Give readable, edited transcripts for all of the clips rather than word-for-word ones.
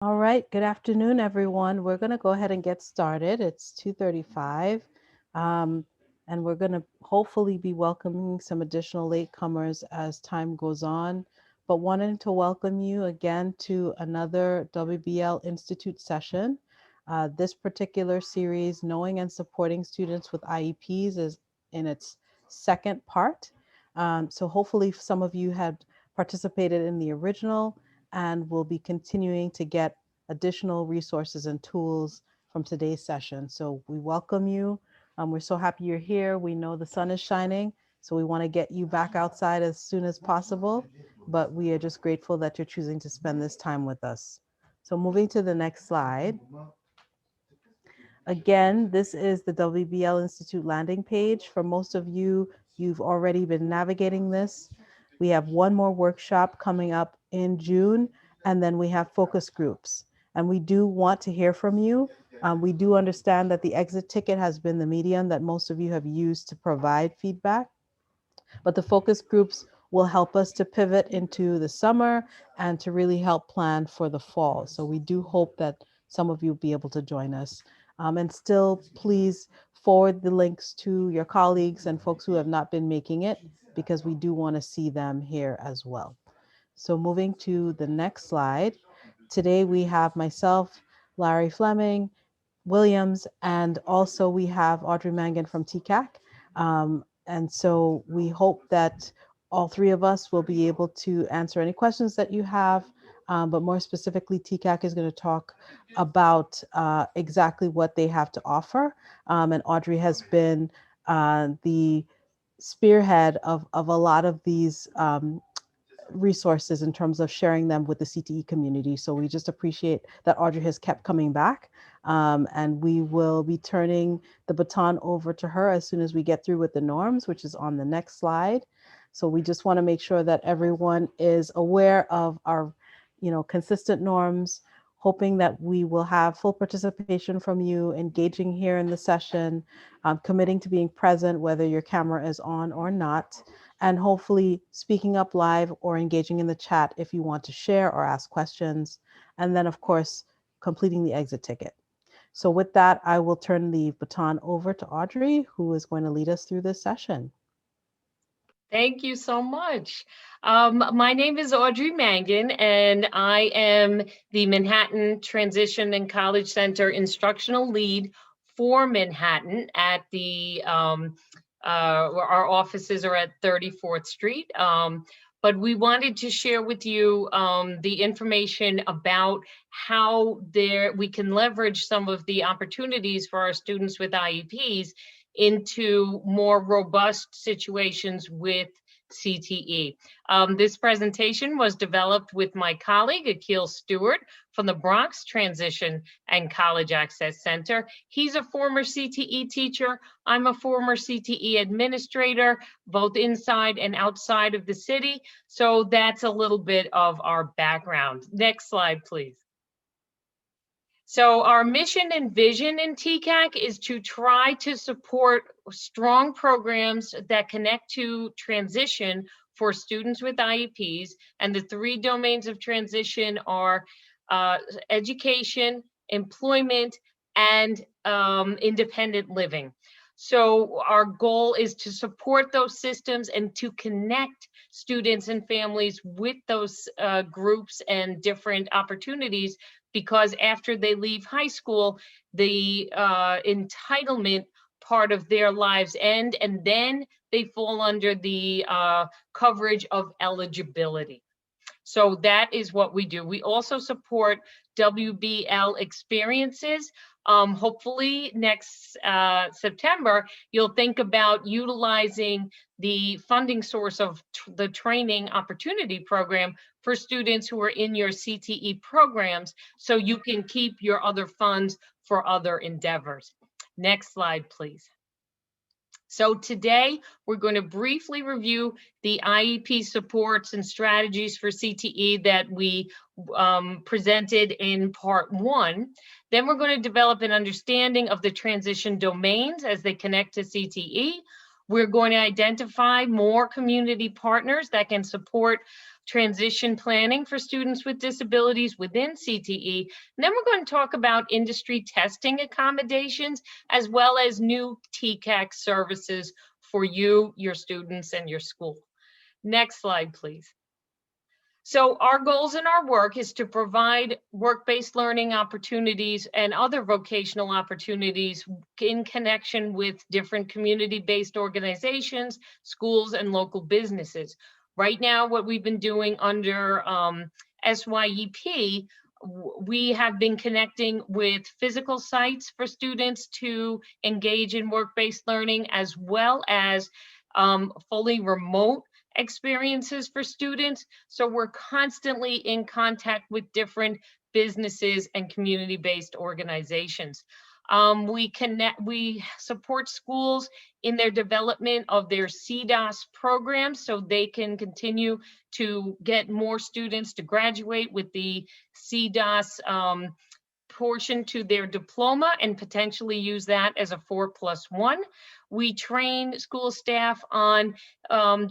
All right, good afternoon, everyone. We're going to go ahead and get started. It's 2:35, um, and we're going to hopefully be welcoming some additional latecomers as time goes on. But wanting to welcome you again to another WBL Institute session. This particular series, Knowing and Supporting Students with IEPs, is in its second part. So hopefully some of you had participated in the original and we'll be continuing to get additional resources and tools from today's session. So we welcome you. We're so happy you're here. We know the sun is shining, so we want to get you back outside as soon as possible, but we are just grateful that you're choosing to spend this time with us. So moving to the next slide. Again, this is the WBL Institute landing page. For most of you, you've already been navigating this. We have one more workshop coming up in June, and then we have focus groups. And we do want to hear from you. We do understand that the exit ticket has been the medium that most of you have used to provide feedback, but the focus groups will help us to pivot into the summer and to really help plan for the fall. So we do hope that some of you will be able to join us. And still, please forward the links to your colleagues and folks who have not been making it, because we do want to see them here as well. So moving to the next slide. Today we have myself, Larry Fleming, Williams, and also we have Audrey Mangan from TCAC. And so we hope that all three of us will be able to answer any questions that you have. But more specifically, TCAC is going to talk about exactly what they have to offer. And Audrey has been the spearhead of a lot of these resources in terms of sharing them with the CTE community. So we just appreciate that Audrey has kept coming back. And we will be turning the baton over to her as soon as we get through with the norms, which is on the next slide. So we just want to make sure that everyone is aware of our, consistent norms, hoping that we will have full participation from you, engaging here in the session, committing to being present, whether your camera is on or not, and hopefully speaking up live or engaging in the chat if you want to share or ask questions. And then, of course, completing the exit ticket. So with that, I will turn the baton over to Audrey, who is going to lead us through this session. Thank you so much. My name is Audrey Mangan, and I am the Manhattan Transition and College Center instructional lead for Manhattan at our offices are at 34th Street. But we wanted to share with you the information about how we can leverage some of the opportunities for our students with IEPs into more robust situations with CTE. This presentation was developed with my colleague, Akil Stewart, from the Bronx Transition and College Access Center. He's a former CTE teacher. I'm a former CTE administrator, both inside and outside of the city. So that's a little bit of our background. Next slide, please. So our mission and vision in TCAC is to try to support strong programs that connect to transition for students with IEPs. And the three domains of transition are education, employment, and independent living. So our goal is to support those systems and to connect students and families with those groups and different opportunities, because after they leave high school, the entitlement part of their lives end, and then they fall under the coverage of eligibility. So that is what we do. We also support WBL experiences. Hopefully next September, you'll think about utilizing the funding source of the Training Opportunity Program for students who are in your CTE programs, so you can keep your other funds for other endeavors. Next slide, please. So today, we're going to briefly review the IEP supports and strategies for CTE that we presented in part 1. Then we're going to develop an understanding of the transition domains as they connect to CTE. We're going to identify more community partners that can support transition planning for students with disabilities within CTE. And then we're going to talk about industry testing accommodations, as well as new TCAC services for you, your students, and your school. Next slide, please. So our goals in our work is to provide work-based learning opportunities and other vocational opportunities in connection with different community-based organizations, schools, and local businesses. Right now, what we've been doing under SYEP, we have been connecting with physical sites for students to engage in work-based learning, as well as fully remote experiences for students. So we're constantly in contact with different businesses and community-based organizations. We support schools in their development of their CDOS programs so they can continue to get more students to graduate with the CDOS portion to their diploma and potentially use that as a 4+1. We train school staff on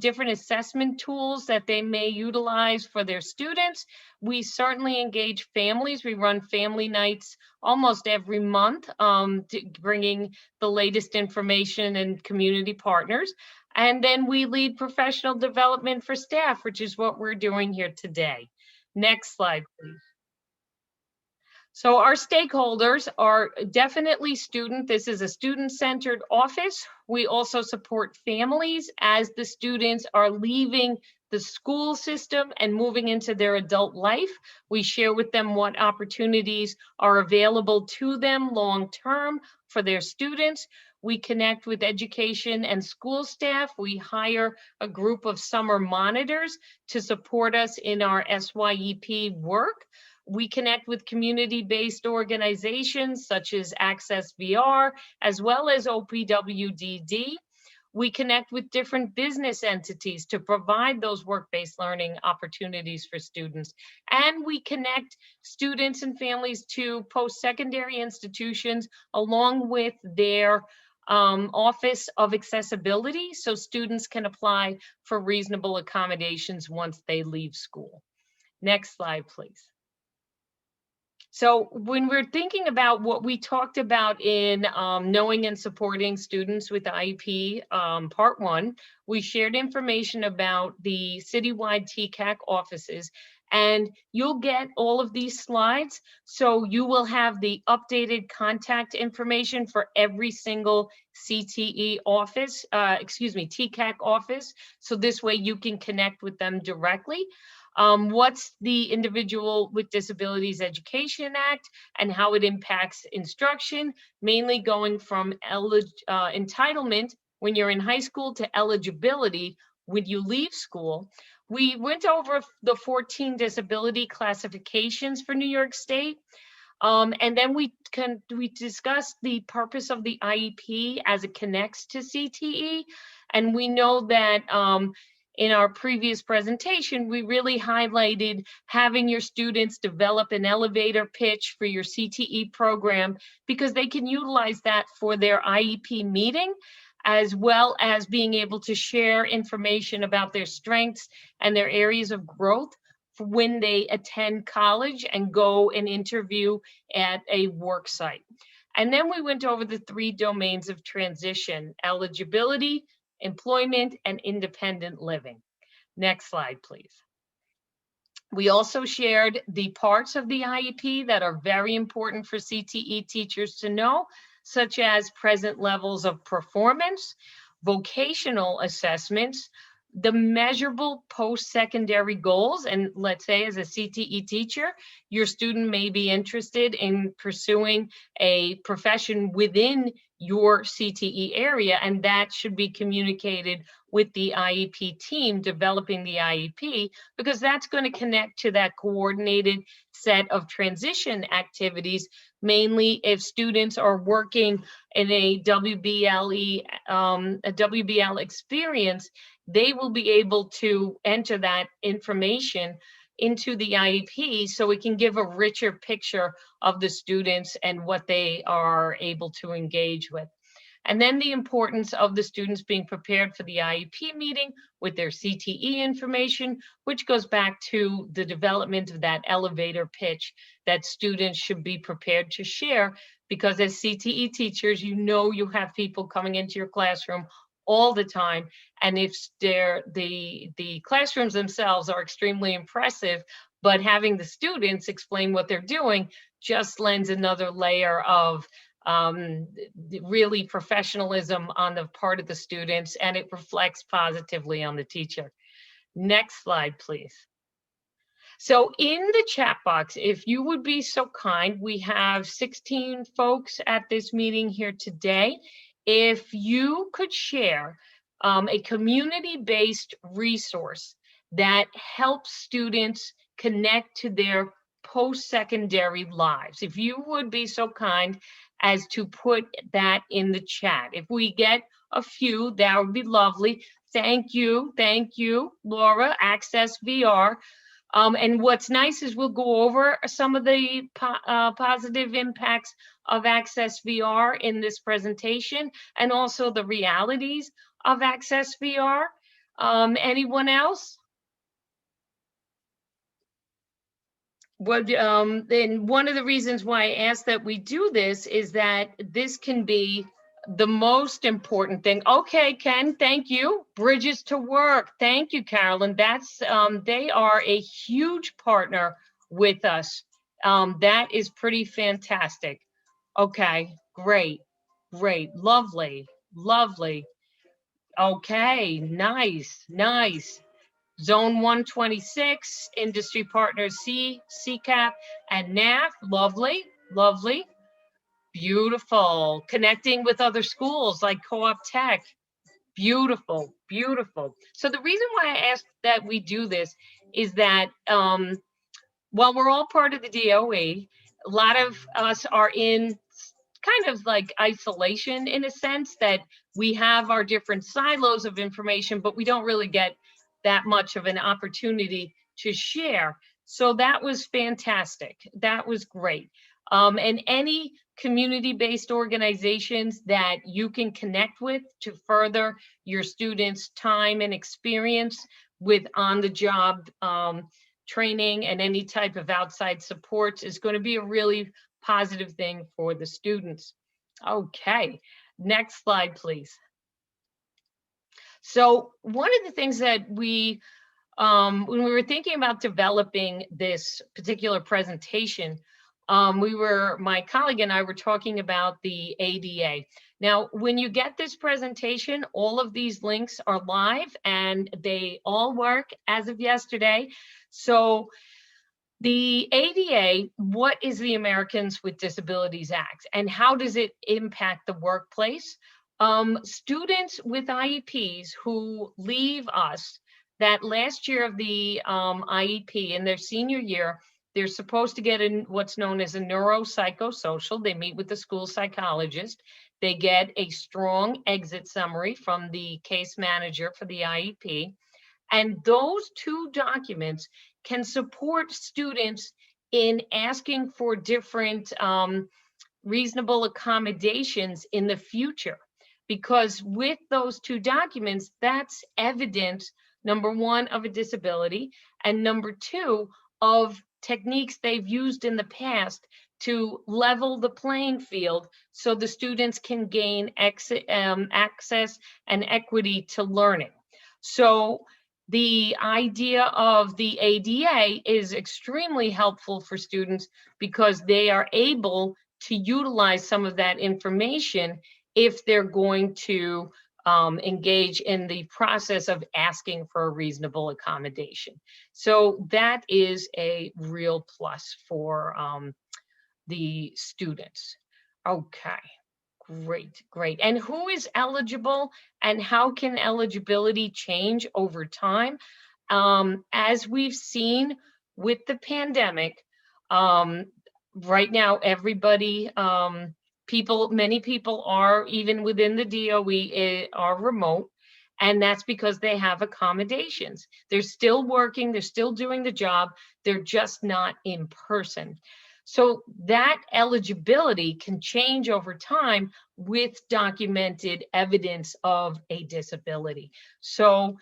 different assessment tools that they may utilize for their students. We certainly engage families. We run family nights almost every month, bringing the latest information and community partners. And then we lead professional development for staff, which is what we're doing here today. Next slide, please. So our stakeholders are definitely this is a student-centered office. We also support families as the students are leaving the school system and moving into their adult life. We share with them what opportunities are available to them long-term for their students. We connect with education and school staff. We hire a group of summer monitors to support us in our SYEP work. We connect with community-based organizations such as Access VR, as well as OPWDD. We connect with different business entities to provide those work-based learning opportunities for students. And we connect students and families to post-secondary institutions along with their Office of Accessibility, so students can apply for reasonable accommodations once they leave school. Next slide, please. So when we're thinking about what we talked about in knowing and supporting students with IEP part 1, we shared information about the citywide TCAC offices, and you'll get all of these slides. So you will have the updated contact information for every single CTE office, TCAC office. So this way you can connect with them directly. What's the Individual with Disabilities Education Act and how it impacts instruction, mainly going from entitlement when you're in high school to eligibility when you leave school. We went over the 14 disability classifications for New York State. And then we discussed the purpose of the IEP as it connects to CTE. And we know that in our previous presentation, we really highlighted having your students develop an elevator pitch for your CTE program because they can utilize that for their IEP meeting, as well as being able to share information about their strengths and their areas of growth for when they attend college and go and interview at a work site. And then we went over the 3 domains of transition: eligibility, employment, and independent living. Next slide, please. We also shared the parts of the IEP that are very important for CTE teachers to know, such as present levels of performance, vocational assessments, the measurable post-secondary goals. And let's say as a CTE teacher, your student may be interested in pursuing a profession within your CTE area, and that should be communicated with the IEP team developing the IEP, because that's going to connect to that coordinated set of transition activities, mainly if students are working in a WBL experience. They will be able to enter that information into the IEP so we can give a richer picture of the students and what they are able to engage with. And then the importance of the students being prepared for the IEP meeting with their CTE information, which goes back to the development of that elevator pitch that students should be prepared to share, because as CTE teachers, you know you have people coming into your classroom all the time. And if the classrooms themselves are extremely impressive, but having the students explain what they're doing just lends another layer of really professionalism on the part of the students, and it reflects positively on the teacher. Next slide, please. So in the chat box, if you would be so kind, we have 16 folks at this meeting here today. If you could share a community-based resource that helps students connect to their post-secondary lives, if you would be so kind as to put that in the chat. If we get a few, that would be lovely. Thank you, Laura, Access VR. And what's nice is we'll go over some of the positive impacts of Access VR in this presentation, and also the realities of Access VR. Anyone else? Then one of the reasons why I asked that we do this is that this can be the most important thing. Okay, Ken, thank you. Bridges to Work. Thank you, Carolyn. That's they are a huge partner with us. That is pretty fantastic. Okay, great, lovely. Okay, nice. Zone 126, industry partners CCAP, and NAF. Lovely. Beautiful. Connecting with other schools like Co-op Tech. Beautiful. So the reason why I asked that we do this is that while we're all part of the DOE, a lot of us are in kind of like isolation, in a sense that we have our different silos of information, but we don't really get that much of an opportunity to share. So that was fantastic. That was great. And any community-based organizations that you can connect with to further your students' time and experience with on-the-job training and any type of outside supports is going to be a really positive thing for the students. Okay, next slide, please. So one of the things that we, when we were thinking about developing this particular presentation, my colleague and I were talking about the ADA. Now, when you get this presentation, all of these links are live and they all work as of yesterday. So the ADA, what is the Americans with Disabilities Act and how does it impact the workplace? Students with IEPs who leave us that last year of the IEP in their senior year, they're supposed to get in what's known as a neuropsychosocial. They meet with the school psychologist. They get a strong exit summary from the case manager for the IEP. And those two documents can support students in asking for different reasonable accommodations in the future. Because with those two documents, that's evidence, number one, of a disability, and number two, of techniques they've used in the past to level the playing field so the students can gain access and equity to learning. So the idea of the ADA is extremely helpful for students because they are able to utilize some of that information if they're going to engage in the process of asking for a reasonable accommodation. So that is a real plus for the students. Okay, great. And who is eligible and how can eligibility change over time? As we've seen with the pandemic, right now, everybody, many people are, even within the DOE, are remote, and that's because they have accommodations. They're still working, they're still doing the job, they're just not in person. So that eligibility can change over time with documented evidence of a disability. So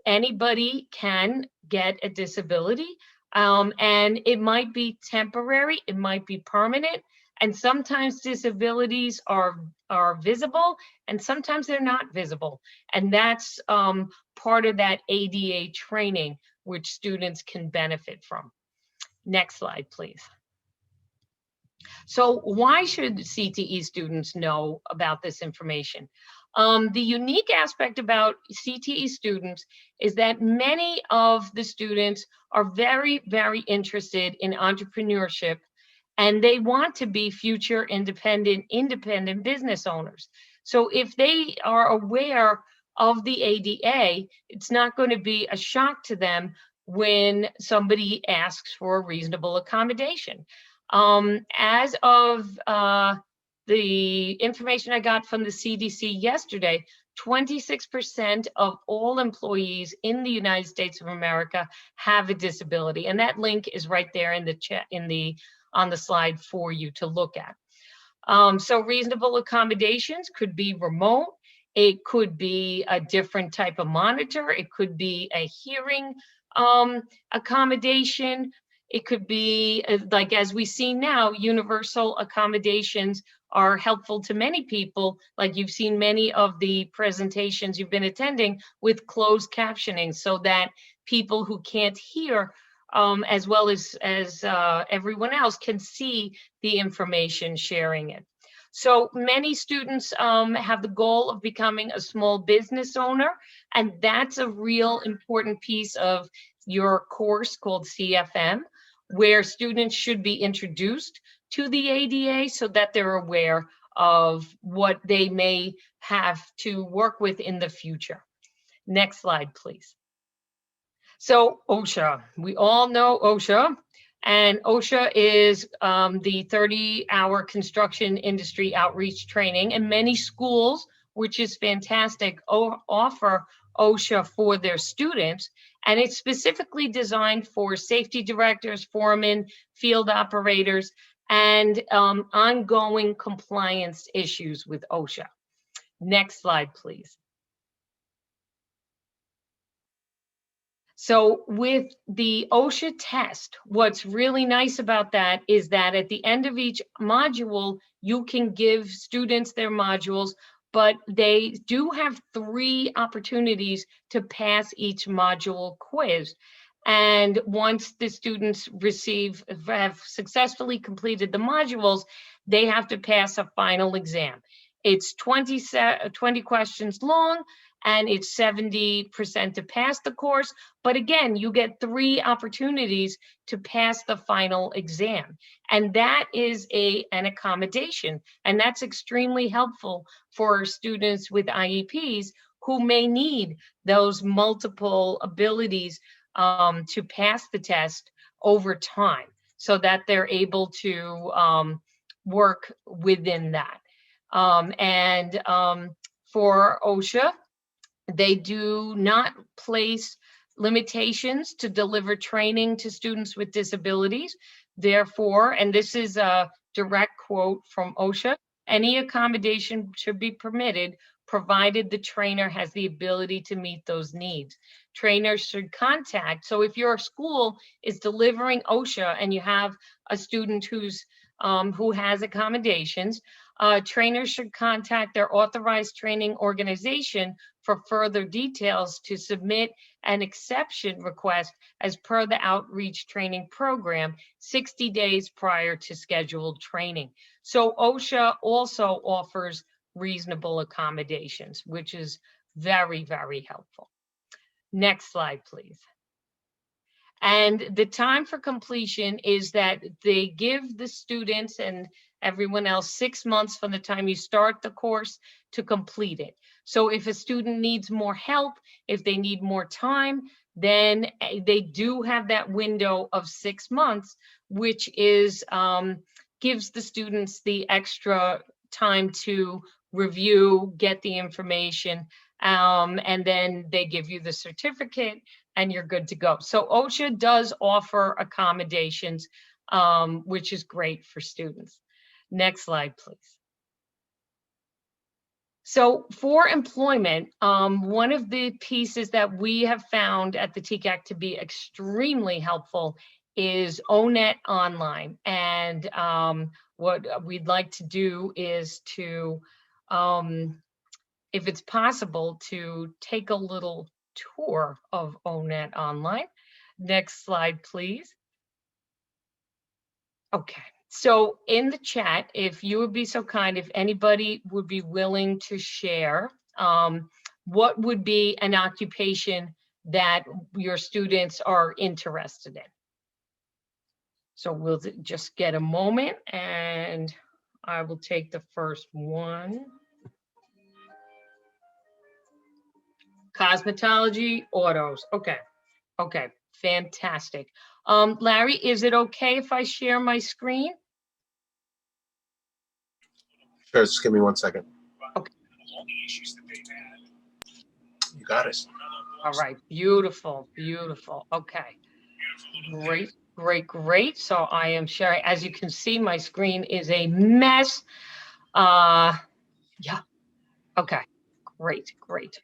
anybody can get a disability, and it might be temporary, it might be permanent, and sometimes disabilities are visible, and sometimes they're not visible. And that's part of that ADA training, which students can benefit from. Next slide, please. So why should CTE students know about this information? The unique aspect about CTE students is that many of the students are very, very interested in entrepreneurship, and they want to be future independent business owners. So if they are aware of the ADA, it's not going to be a shock to them when somebody asks for a reasonable accommodation. As of the information I got from the CDC yesterday, 26% of all employees in the United States of America have a disability, and that link is right there in the chat, on the slide for you to look at. So reasonable accommodations could be remote. It could be a different type of monitor. It could be a hearing accommodation. It could be, like as we see now, universal accommodations are helpful to many people. Like you've seen many of the presentations you've been attending with closed captioning, so that people who can't hear as well as everyone else can see the information, sharing it. So many students have the goal of becoming a small business owner, and that's a real important piece of your course called CFM, where students should be introduced to the ADA so that they're aware of what they may have to work with in the future. Next slide, please. So OSHA, we all know OSHA, and OSHA is the 30-hour construction industry outreach training, and many schools, which is fantastic, offer OSHA for their students, and it's specifically designed for safety directors, foremen, field operators, and ongoing compliance issues with OSHA. Next slide, please. So with the OSHA test, what's really nice about that is that at the end of each module, you can give students their modules, but they do have 3 opportunities to pass each module quiz. And once the students have successfully completed the modules, they have to pass a final exam. It's 20 questions long, and it's 70% to pass the course. But again, you get 3 opportunities to pass the final exam. And that is an accommodation. And that's extremely helpful for students with IEPs who may need those multiple abilities to pass the test over time, so that they're able to work within that. For OSHA, they do not place limitations to deliver training to students with disabilities. Therefore, and this is a direct quote from OSHA, any accommodation should be permitted provided the trainer has the ability to meet those needs. Trainers should contact, so if your school is delivering OSHA and you have a student who has accommodations, trainers should contact their authorized training organization for further details to submit an exception request as per the outreach training program 60 days prior to scheduled training. So OSHA also offers reasonable accommodations, which is very, very helpful. Next slide, please. And the time for completion is that they give the students and everyone else 6 months from the time you start the course to complete it. So if a student needs more help, if they need more time, then they do have that window of 6 months, which is gives the students the extra time to review, get the information, and then they give you the certificate and you're good to go. So OSHA does offer accommodations which is great for students. Next slide, please. So for employment, one of the pieces that we have found at the TCAC to be extremely helpful is ONET Online. And what we'd like to do is to, if it's possible, to take a little tour of ONET Online. Next slide, please. Okay. So in the chat, if you would be so kind, if anybody would be willing to share, what would be an occupation that your students are interested in? So we'll just get a moment and I will take the first one. Cosmetology, autos. Okay. Okay. Fantastic. Larry, is it okay if I share my screen? Sure, just give me 1 second. Okay. You got it. All right, beautiful, beautiful. Okay, great, great, great. So I am sharing. As you can see, my screen is a mess. Yeah, okay, great, great.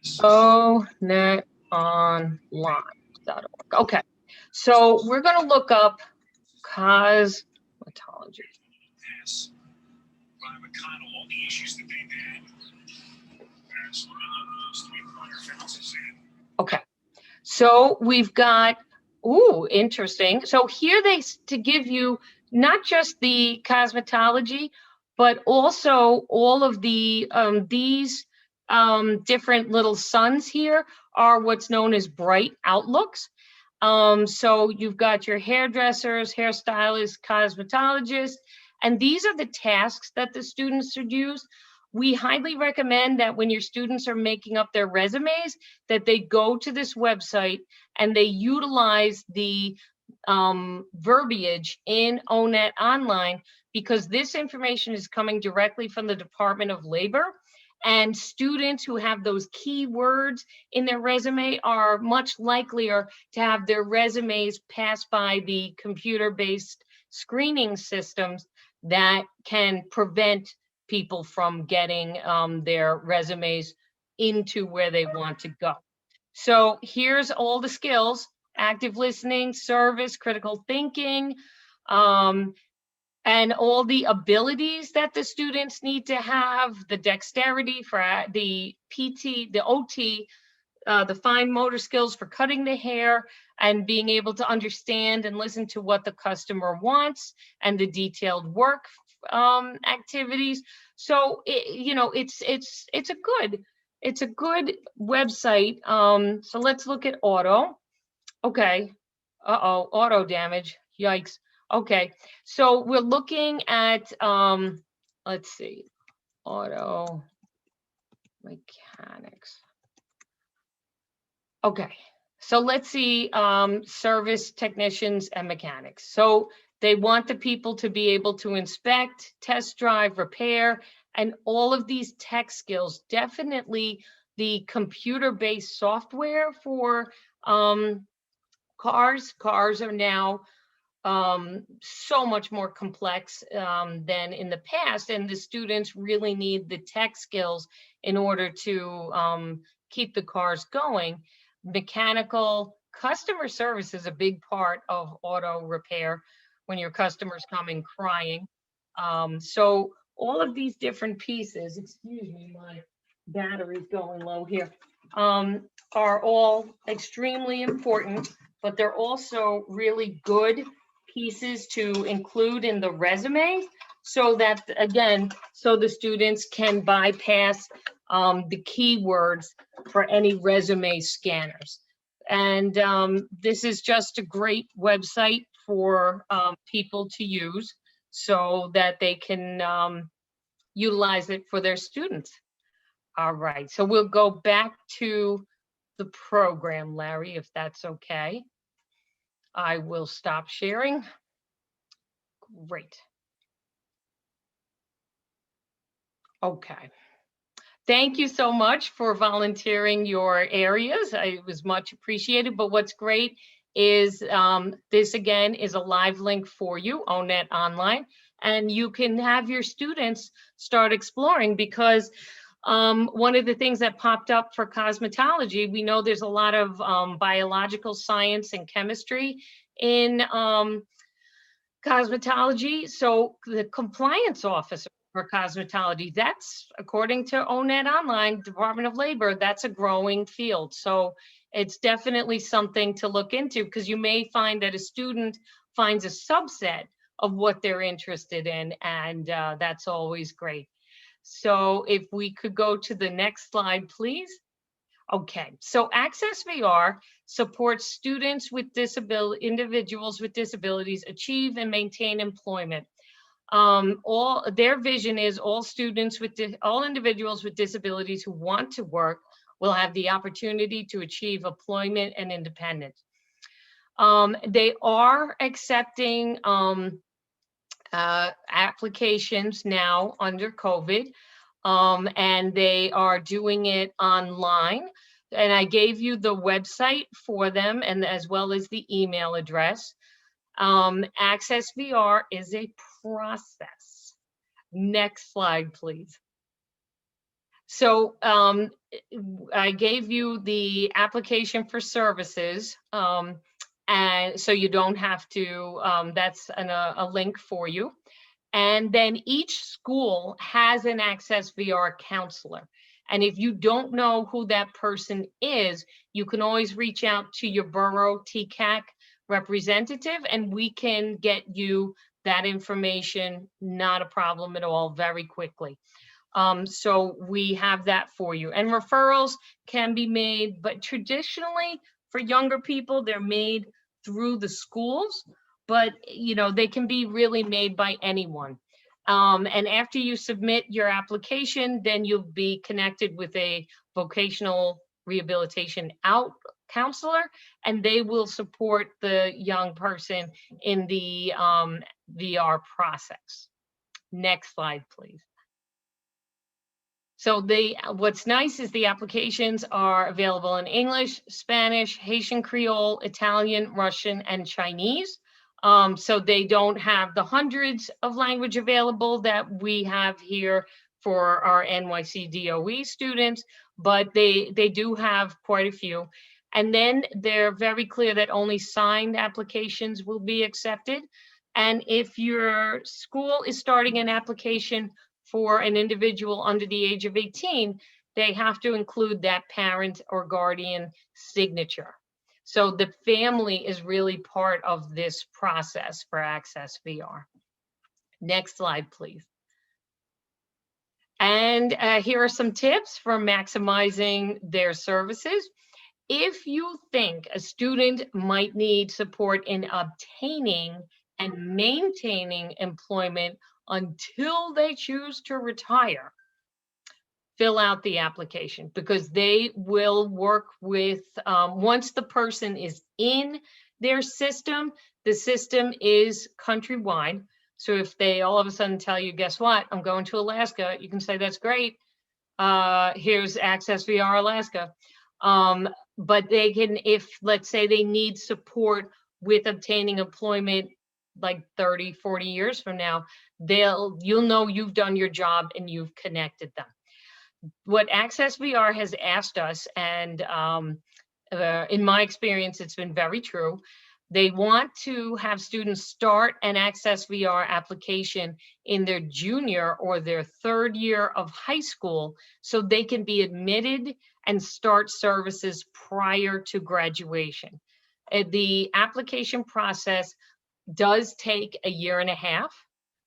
ONETonline.org. Okay, so we're gonna look up cosmetology. All the issues that they've had. Okay, so we've got, ooh, interesting. So here to give you not just the cosmetology, but also all of the, these different little suns here are what's known as bright outlooks. So you've got your hairdressers, hairstylists, cosmetologists, and these are the tasks that the students should use. We highly recommend that when your students are making up their resumes, that they go to this website and they utilize the verbiage in ONET Online, because this information is coming directly from the Department of Labor. And students who have those keywords in their resume are much likelier to have their resumes pass by the computer-based screening systems that can prevent people from getting their resumes into where they want to go. So here's all the skills: active listening, service, critical thinking, and all the abilities that the students need to have, the dexterity for the PT, the OT, the fine motor skills for cutting the hair, and being able to understand and listen to what the customer wants, and the detailed work activities. So you know, it's a good website. So let's look at auto. Okay. Uh-oh, auto damage. Yikes. Okay. So we're looking at let's see, auto mechanics. Okay. So let's see, service technicians and mechanics. So they want the people to be able to inspect, test drive, repair, and all of these tech skills. Definitely the computer-based software for cars. Cars are now so much more complex than in the past, and the students really need the tech skills in order to keep the cars going. Mechanical customer service is a big part of auto repair when your customers come in crying. So all of these different pieces, excuse me, my battery's going low here, are all extremely important, but they're also really good pieces to include in the resume, so that, again, so the students can bypass the keywords for any resume scanners. And this is just a great website for people to use so that they can utilize it for their students. All right, so we'll go back to the program, Larry, if that's okay. I will stop sharing. Great. Okay. Thank you so much for volunteering your areas. It was much appreciated, but what's great is this again is a live link for you, ONET Online, and you can have your students start exploring, because one of the things that popped up for cosmetology, we know there's a lot of biological science and chemistry in cosmetology. So the compliance officer for cosmetology, that's according to ONET Online, Department of Labor, that's a growing field. So it's definitely something to look into, because you may find that a student finds a subset of what they're interested in, and that's always great. So if we could go to the next slide, please. Okay, so Access VR supports students with individuals with disabilities achieve and maintain employment. All their vision is all individuals with disabilities who want to work will have the opportunity to achieve employment and independence. They are accepting applications now under COVID, and they are doing it online. And I gave you the website for them, and as well as the email address. Access VR is a process. Next slide, please. So I gave you the application for services, and so you don't have to, that's a link for you. And then each school has an Access VR counselor. And if you don't know who that person is, you can always reach out to your borough TCAC representative, and we can get you that information, not a problem at all, very quickly. So we have that for you. And referrals can be made, but traditionally for younger people, they're made through the schools, but you know, they can be really made by anyone. And after you submit your application, then you'll be connected with a vocational rehabilitation counselor, and they will support the young person in the VR process. Next slide, please. So what's nice is the applications are available in English, Spanish, Haitian Creole, Italian, Russian, and Chinese. So they don't have the hundreds of language available that we have here for our NYC DOE students, but they do have quite a few. And then they're very clear that only signed applications will be accepted. And if your school is starting an application for an individual under the age of 18, they have to include that parent or guardian signature. So the family is really part of this process for Access VR. Next slide, please. And here are some tips for maximizing their services. If you think a student might need support in obtaining and maintaining employment until they choose to retire, fill out the application, because they will work with, once the person is in their system, the system is countrywide. So if they all of a sudden tell you, guess what, I'm going to Alaska, you can say, that's great. Here's Access VR Alaska. But they can, if let's say they need support with obtaining employment like 30, 40 years from now, you'll know you've done your job and you've connected them. What Access VR has asked us, and in my experience, it's been very true. They want to have students start an Access VR application in their junior or their third year of high school, so they can be admitted and start services prior to graduation. The application process does take a year and a half.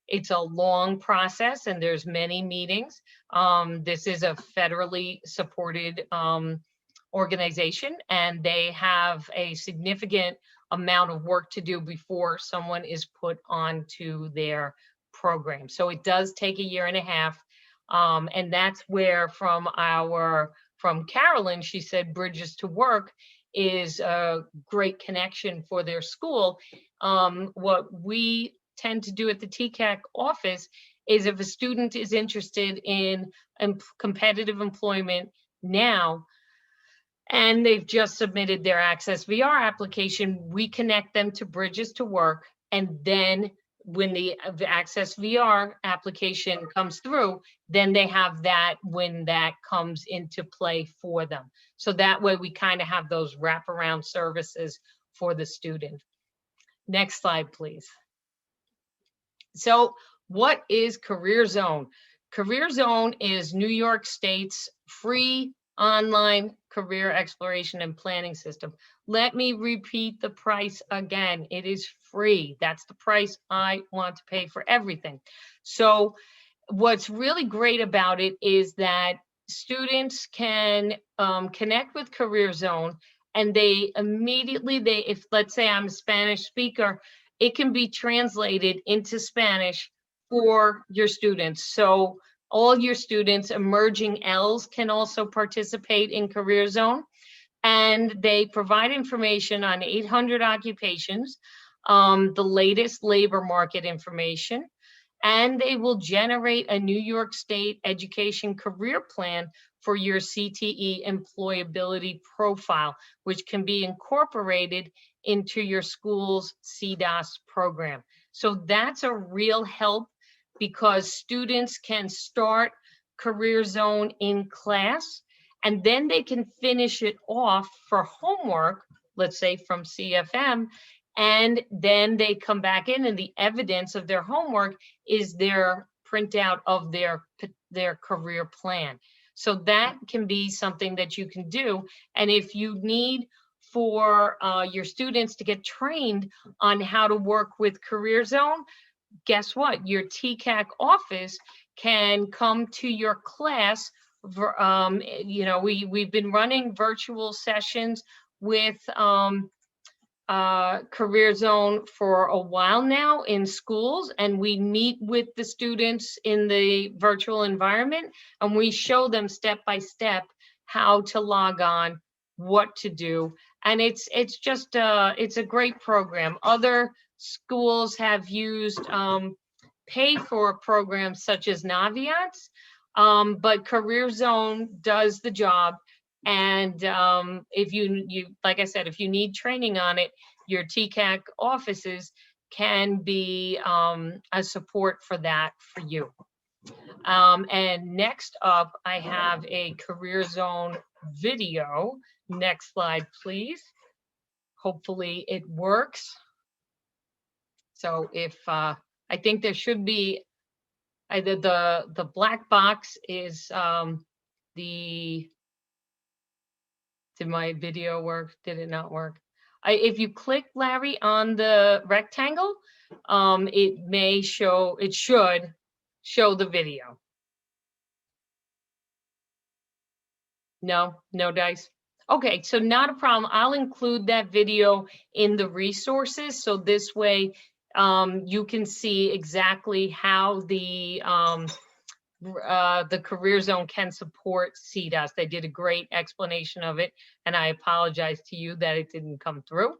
It's a long process and there's many meetings. This is a federally supported organization, and they have a significant amount of work to do before someone is put onto their program. So it does take a year and a half. And that's where from Carolyn, she said Bridges to Work is a great connection for their school. What we tend to do at the TCAC office is, if a student is interested in competitive employment now, and they've just submitted their Access VR application, we connect them to Bridges to Work. And then when the Access VR application comes through, then they have that when that comes into play for them. So that way we kind of have those wraparound services for the student. Next slide, please. So what is Career Zone? Career Zone is New York State's free online career exploration and planning system. Let me repeat the price again. It is free. That's the price I want to pay for everything. So what's really great about it is that students can connect with Career Zone, and they immediately, if let's say I'm a Spanish speaker, it can be translated into Spanish for your students. So all your students, emerging Ls, can also participate in Career Zone, and they provide information on 800 occupations, the latest labor market information, and they will generate a New York State education career plan for your CTE employability profile, which can be incorporated into your school's CDAS program. So that's a real help, because students can start Career Zone in class, and then they can finish it off for homework, let's say from CFM, and then they come back in, and the evidence of their homework is their printout of their career plan. So that can be something that you can do. And if you need for your students to get trained on how to work with Career Zone, guess what? Your TCAC office can come to your class. You know, we've been running virtual sessions with Career Zone for a while now in schools, and we meet with the students in the virtual environment, and we show them step by step how to log on, what to do. And it's just it's a great program. Other schools have used pay for programs such as Naviance, but Career Zone does the job. And if you like I said, if you need training on it, your TCAC offices can be a support for that for you. And next up, I have a Career Zone video. Next slide, please. Hopefully it works. So if I think there should be either the black box is did my video work? Did it not work? If you click, Larry, on the rectangle, it should show the video. No dice. Okay, so not a problem. I'll include that video in the resources, so this way you can see exactly how the Career Zone can support CDAS. They did a great explanation of it, and I apologize to you that it didn't come through.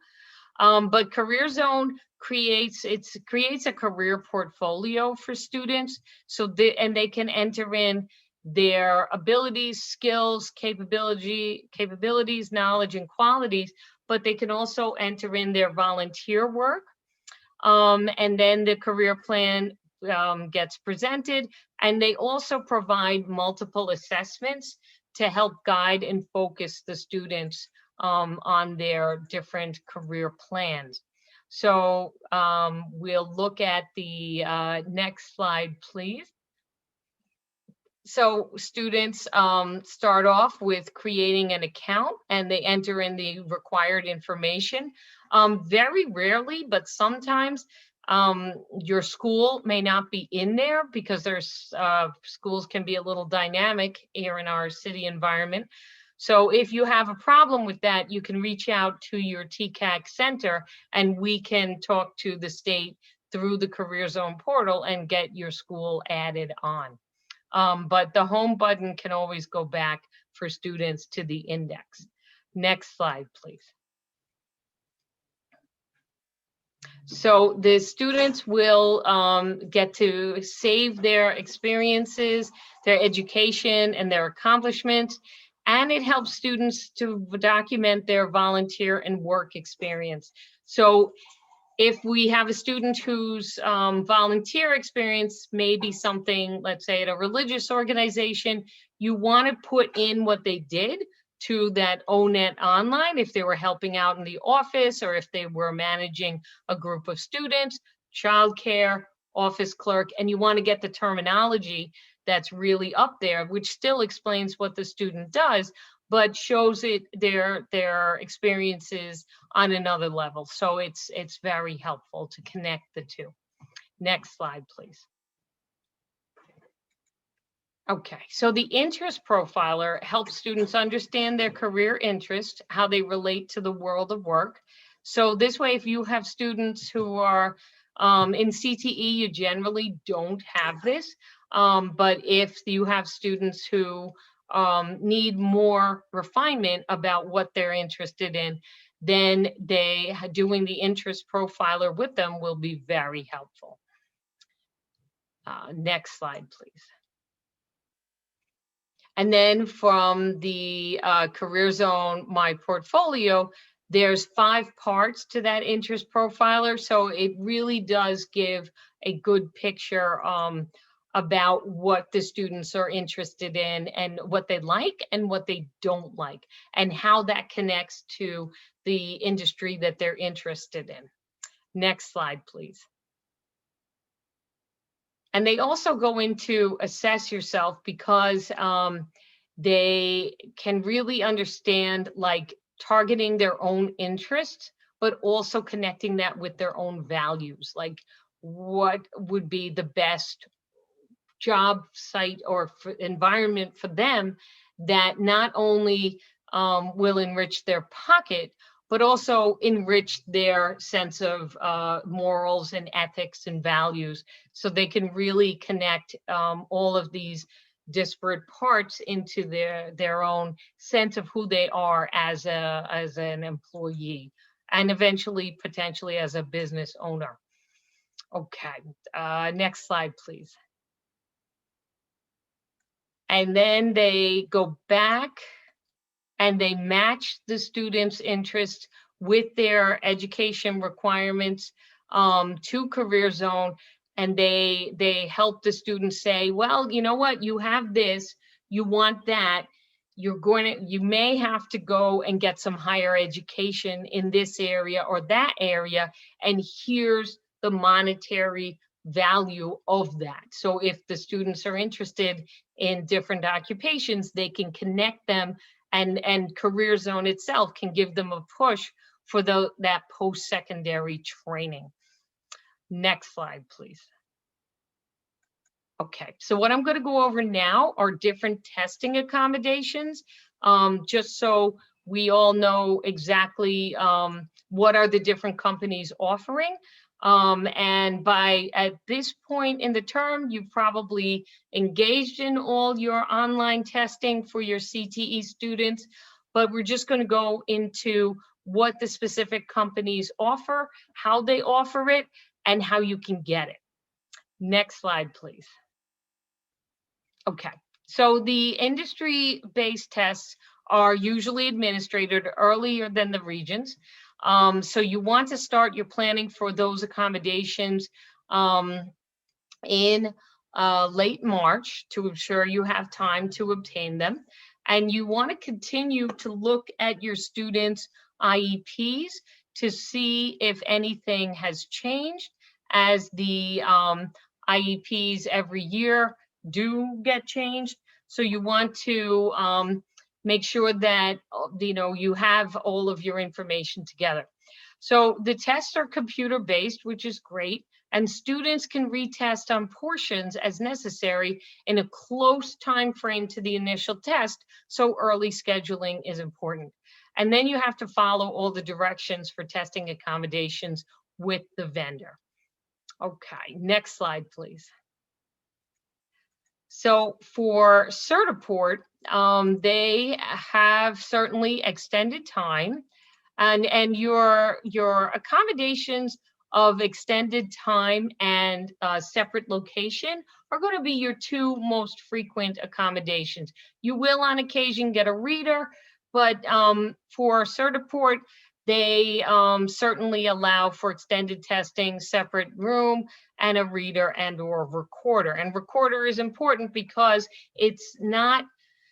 But Career Zone creates a career portfolio for students, so they can enter in their abilities, skills, capabilities, knowledge, and qualities, but they can also enter in their volunteer work. And then the career plan gets presented, and they also provide multiple assessments to help guide and focus the students on their different career plans. So we'll look at the next slide, please. So students start off with creating an account, and they enter in the required information. Very rarely, but sometimes your school may not be in there, because there's schools can be a little dynamic here in our city environment. So if you have a problem with that, you can reach out to your TCAC center, and we can talk to the state through the Career Zone portal and get your school added on. But the home button can always go back for students to the index. Next slide, please. So the students will get to save their experiences, their education, and their accomplishments. and it helps students to document their volunteer and work experience. So if we have a student whose volunteer experience may be something, let's say at a religious organization, you want to put in what they did to that ONET online, if they were helping out in the office or if they were managing a group of students, childcare, office clerk, and you want to get the terminology that's really up there, which still explains what the student does, but shows it their experiences on another level. So it's very helpful to connect the two. Next slide, please. Okay, so the interest profiler helps students understand their career interest, how they relate to the world of work. So this way, if you have students who are in CTE, you generally don't have this. But if you have students who need more refinement about what they're interested in, then doing the interest profiler with them will be very helpful. Next slide, please. And then from the Career Zone My Portfolio, there's 5 parts to that interest profiler. So it really does give a good picture about what the students are interested in and what they like and what they don't like, and how that connects to the industry that they're interested in. Next slide, please. And they also go into assess yourself, because they can really understand, like, targeting their own interests, but also connecting that with their own values, like what would be the best job site or environment for them that not only will enrich their pocket, but also enrich their sense of morals and ethics and values, so they can really connect all of these disparate parts into their own sense of who they are as an employee, and eventually potentially as a business owner. Okay, next slide, please. And then they go back and they match the student's interest with their education requirements to Career Zone, and they help the student say, well, you know what, you have this, you want that, you may have to go and get some higher education in this area or that area, and here's the monetary value of that. So if the students are interested in different occupations, they can connect them, and Career Zone itself can give them a push for that post-secondary training. Next slide, please. Okay, so what I'm going to go over now are different testing accommodations, just so we all know exactly what are the different companies offering. And at this point in the term, you've probably engaged in all your online testing for your CTE students, but we're just going to go into what the specific companies offer, how they offer it, and how you can get it. Next slide, please. Okay, so the industry-based tests are usually administered earlier than the regions. So you want to start your planning for those accommodations in late March to ensure you have time to obtain them. And you want to continue to look at your students' IEPs to see if anything has changed, as the IEPs every year do get changed. So you want to make sure that you have all of your information together. So the tests are computer-based, which is great, and students can retest on portions as necessary in a close time frame to the initial test, so early scheduling is important. And then you have to follow all the directions for testing accommodations with the vendor. Okay, next slide, please. So for Certiport, they have certainly extended time, and your accommodations of extended time and separate location are going to be your two most frequent accommodations. You will on occasion get a reader, but for Certiport, they certainly allow for extended testing, separate room, and a reader and or recorder. And recorder is important because it's not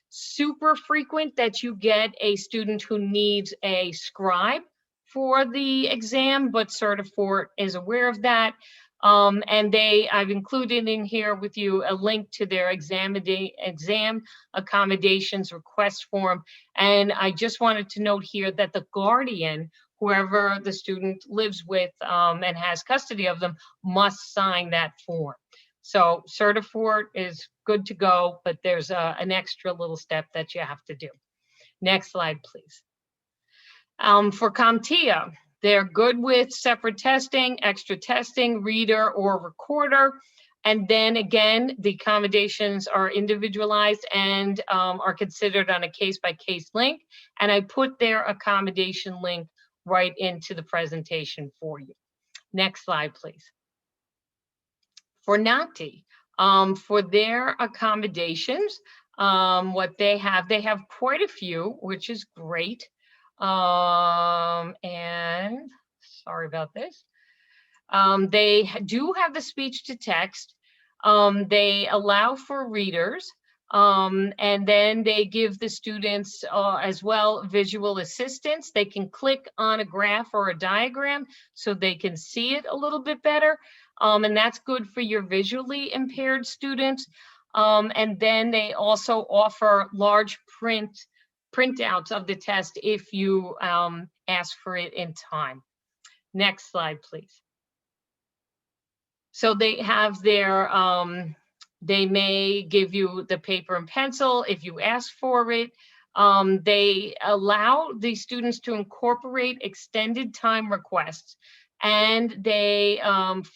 super frequent that you get a student who needs a scribe for the exam, but Certiport is aware of that. And I've included in here with you a link to their exam accommodations request form. And I just wanted to note here that the guardian, whoever the student lives with and has custody of them, must sign that form. So Certiport is good to go, but there's an extra little step that you have to do. Next slide, please. For CompTIA, they're good with separate testing, extra testing, reader or recorder. And then again, the accommodations are individualized and are considered on a case-by-case link. And I put their accommodation link right into the presentation for you. Next slide, please. For NACTI, for their accommodations, what they have quite a few, which is great. And sorry about this. They do have the speech to text. They allow for readers. And then they give the students as well visual assistance. They can click on a graph or a diagram so they can see it a little bit better. And that's good for your visually impaired students. And then they also offer large printouts of the test if you ask for it in time. Next slide, please. So they have their, they may give you the paper and pencil if you ask for it. They allow the students to incorporate extended time requests, and they,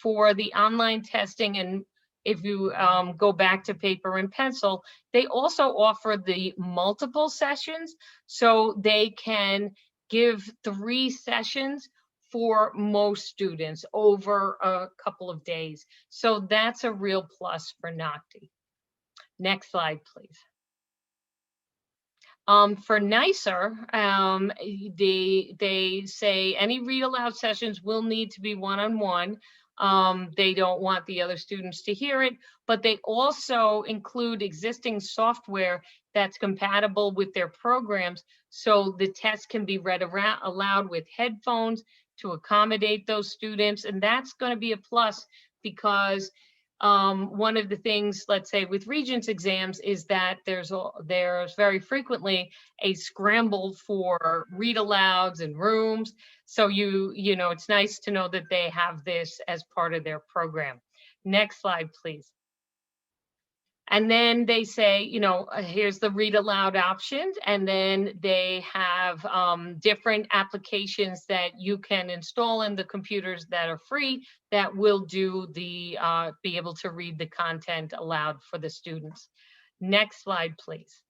for the online testing, and if you go back to paper and pencil, they also offer the multiple sessions, so they can give 3 sessions for most students over a couple of days. So that's a real plus for NACTI. Next slide, please. For NICER, they say any read aloud sessions will need to be one-on-one. They don't want the other students to hear it, but they also include existing software that's compatible with their programs, so the test can be read aloud with headphones to accommodate those students. And that's going to be a plus because one of the things, let's say with Regents exams, is that there's very frequently a scramble for read alouds and rooms. So you know, it's nice to know that they have this as part of their program. Next slide, please. And then they say, you know, here's the read aloud options. And then they have different applications that you can install in the computers that are free that will do the, be able to read the content aloud for the students. Next slide, please.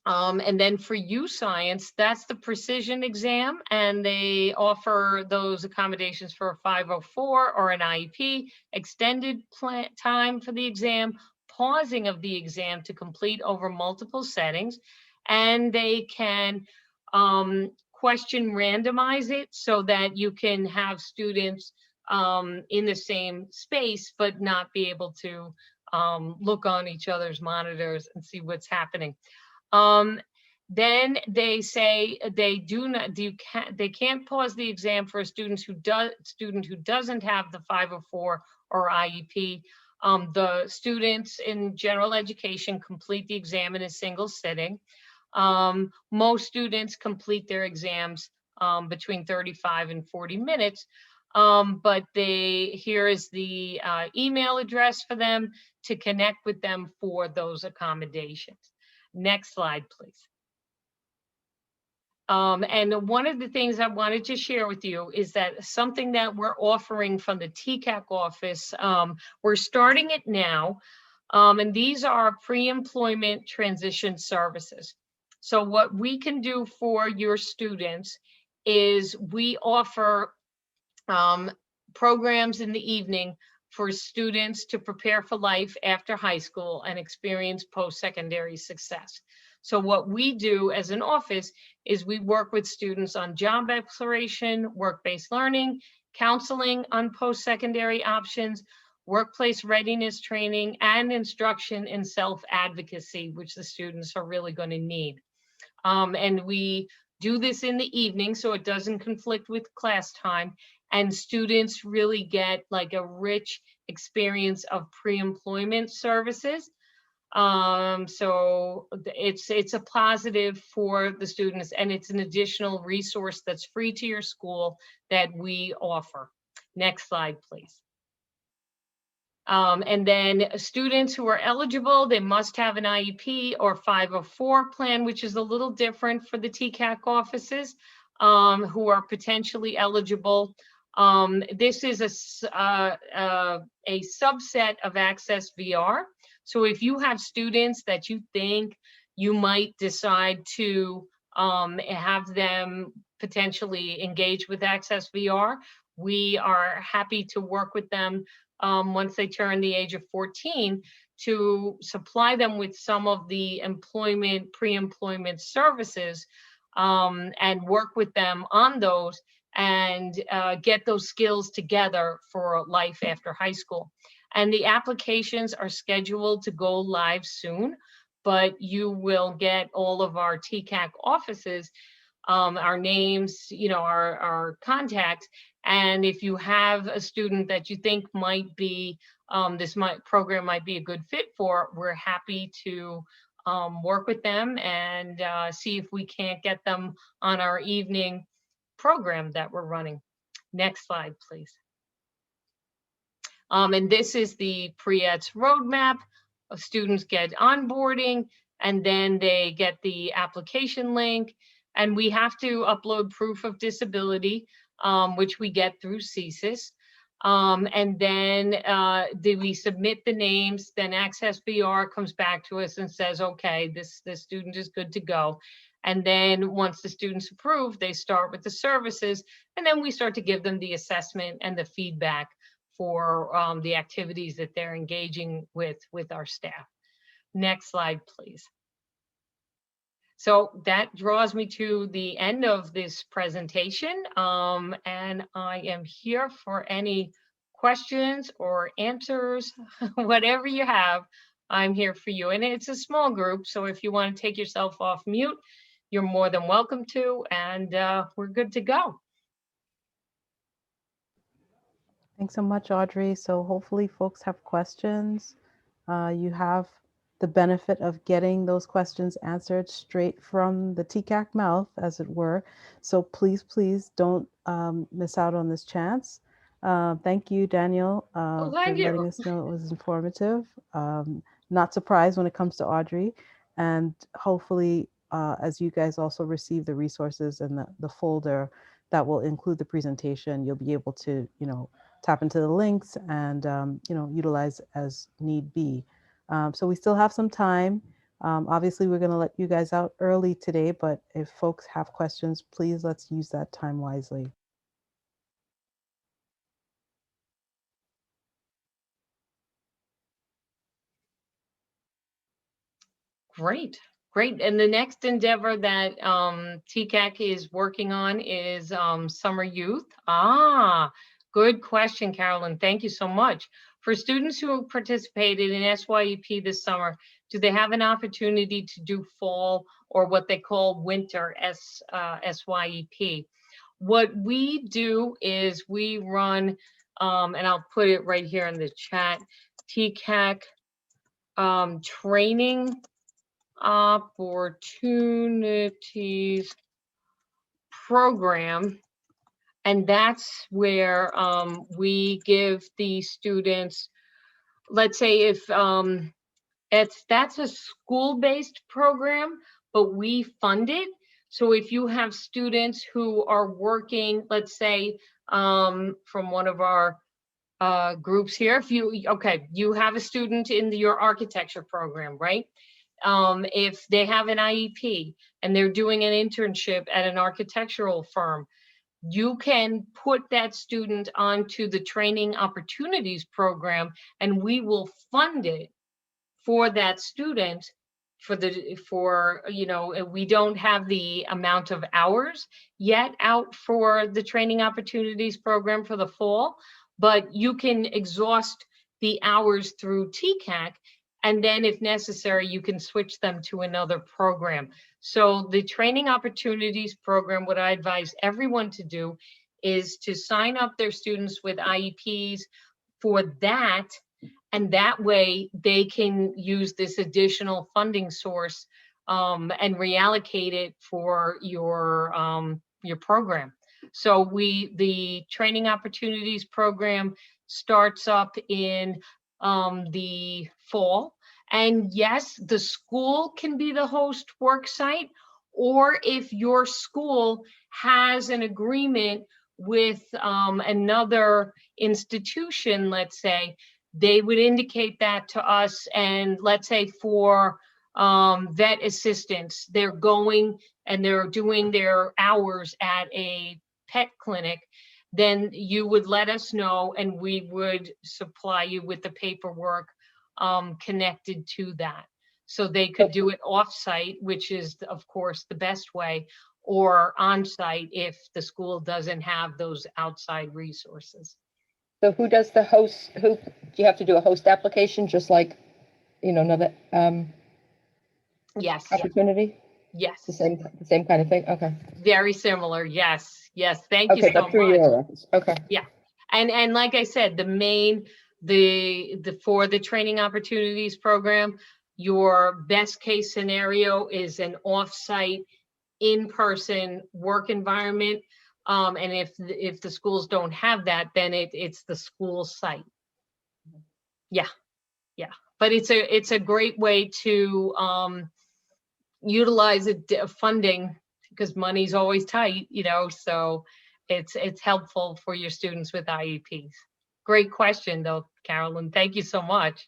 And then for U-Science, that's the precision exam, and they offer those accommodations for a 504 or an IEP, extended time for the exam, pausing of the exam to complete over multiple settings, and they can question randomize it so that you can have students in the same space, but not be able to look on each other's monitors and see what's happening. Then they say they can't pause the exam for a student who doesn't have the 504 or IEP. The students in general education complete the exam in a single sitting. Most students complete their exams between 35 and 40 minutes. But here is the email address for them to connect with them for those accommodations. Next slide, please. And one of the things I wanted to share with you is that something that we're offering from the TCAC office, we're starting it now, and these are pre-employment transition services. So what we can do for your students is we offer programs in the evening for students to prepare for life after high school and experience post-secondary success. So what we do as an office is we work with students on job exploration, work-based learning, counseling on post-secondary options, workplace readiness training, and instruction in self-advocacy, which the students are really going to need. And we do this in the evening so it doesn't conflict with class time, and students really get like a rich experience of pre-employment services. So it's a positive for the students, and it's an additional resource that's free to your school that we offer. Next slide, please. And then students who are eligible, they must have an IEP or 504 plan, which is a little different for the TCAC offices who are potentially eligible. This is a subset of Access VR. So if you have students that you think you might decide to have them potentially engage with Access VR, we are happy to work with them once they turn the age of 14 to supply them with some of the employment, pre-employment services and work with them on those and get those skills together for life after high school. And the applications are scheduled to go live soon, but you will get all of our TCAC offices, our names, you know, our contacts. And if you have a student that you think might be, program might be a good fit for, we're happy to work with them and see if we can't get them on our evening program that we're running. Next slide, please. And this is the pre-ETS roadmap. Students get onboarding and then they get the application link, and we have to upload proof of disability, which we get through CSIS. And then we submit the names, then Access VR comes back to us and says, okay, this student is good to go. And then once the student's approved, they start with the services, and then we start to give them the assessment and the feedback for the activities that they're engaging with our staff. Next slide, please. So that draws me to the end of this presentation, and I am here for any questions or answers, whatever you have, I'm here for you. And it's a small group, so if you want to take yourself off mute, you're more than welcome to, and we're good to go. Thanks so much, Audrey. So hopefully folks have questions. You have the benefit of getting those questions answered straight from the TCAC mouth, as it were. So please, please don't miss out on this chance. Thank you, Daniel, for letting us know it was informative. Not surprised when it comes to Audrey. And hopefully, as you guys also receive the resources and the folder that will include the presentation, you'll be able to, you know, tap into the links and, you know, utilize as need be. So we still have some time. Obviously, we're going to let you guys out early today, but if folks have questions, please let's use that time wisely. Great, great. And the next endeavor that TCAC is working on is summer youth. Good question, Carolyn. Thank you so much. For students who participated in SYEP this summer, do they have an opportunity to do fall or what they call winter SYEP? What we do is we run, and I'll put it right here in the chat, TCAC training opportunities program. And that's where we give the students, let's say if that's a school-based program, but we fund it. So if you have students who are working, let's say from one of our groups here, if you have a student in your architecture program, right? If they have an IEP and they're doing an internship at an architectural firm, you can put that student onto the training opportunities program, and we will fund it for that student we don't have the amount of hours yet out for the training opportunities program for the fall, but you can exhaust the hours through TCAC, and then if necessary, you can switch them to another program. So the training opportunities program, what I advise everyone to do is to sign up their students with IEPs for that, and that way they can use this additional funding source and reallocate it for your program. So the training opportunities program starts up in the fall. And yes, the school can be the host work site, or if your school has an agreement with another institution, let's say, they would indicate that to us. And let's say for vet assistants, they're going and they're doing their hours at a pet clinic, then you would let us know and we would supply you with the paperwork connected to that. So they could do it off-site, which is of course the best way, or on-site if the school doesn't have those outside resources. So who does the host, do you have to do a host application, just like, another Yes. opportunity? Yes. The same kind of thing? Okay. Very similar. Yes. Yes. Thank you Okay, so but through much. your office. Okay. Yeah. And like I said, for the training opportunities program, your best case scenario is an off-site, in-person work environment. And if the schools don't have that, then it's the school site. Yeah. Yeah. But it's a great way to utilize funding, because money's always tight, so it's helpful for your students with IEPs. Great question though, Carolyn. Thank you so much.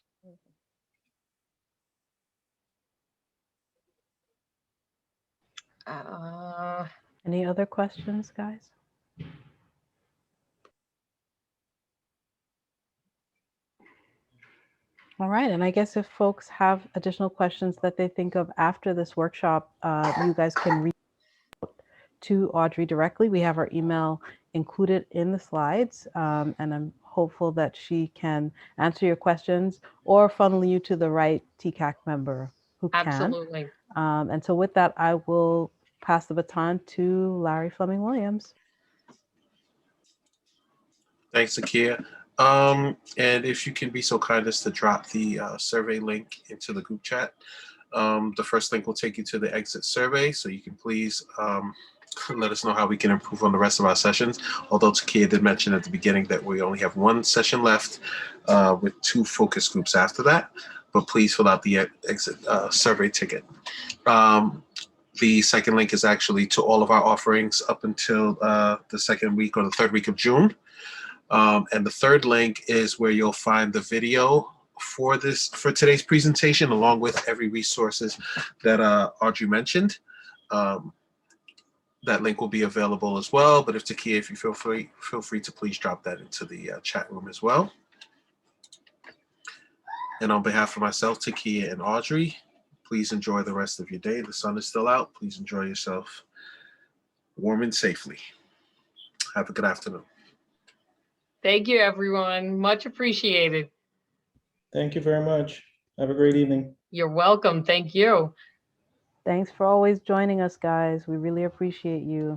Any other questions, guys? All right, and I guess if folks have additional questions that they think of after this workshop, you guys can reach out to Audrey directly. We have her email included in the slides, and I'm hopeful that she can answer your questions or funnel you to the right TCAC member who can. Absolutely. And so with that, I will pass the baton to Larry Fleming Williams. Thanks, Akia. And if you can be so kind as to drop the survey link into the group chat. The first link will take you to the exit survey, so you can please let us know how we can improve on the rest of our sessions. Although Takia did mention at the beginning that we only have one session left with 2 focus groups after that, but please fill out the exit survey ticket. The second link is actually to all of our offerings up until the second week or the third week of June. And the third link is where you'll find the video for today's presentation, along with every resources that Audrey mentioned. That link will be available as well. But if you feel free to please drop that into the chat room as well. And on behalf of myself, Takia, and Audrey, please enjoy the rest of your day. The sun is still out. Please enjoy yourself warm and safely. Have a good afternoon. Thank you, everyone. Much appreciated. Thank you very much. Have a great evening. You're welcome. Thank you. Thanks for always joining us, guys. We really appreciate you.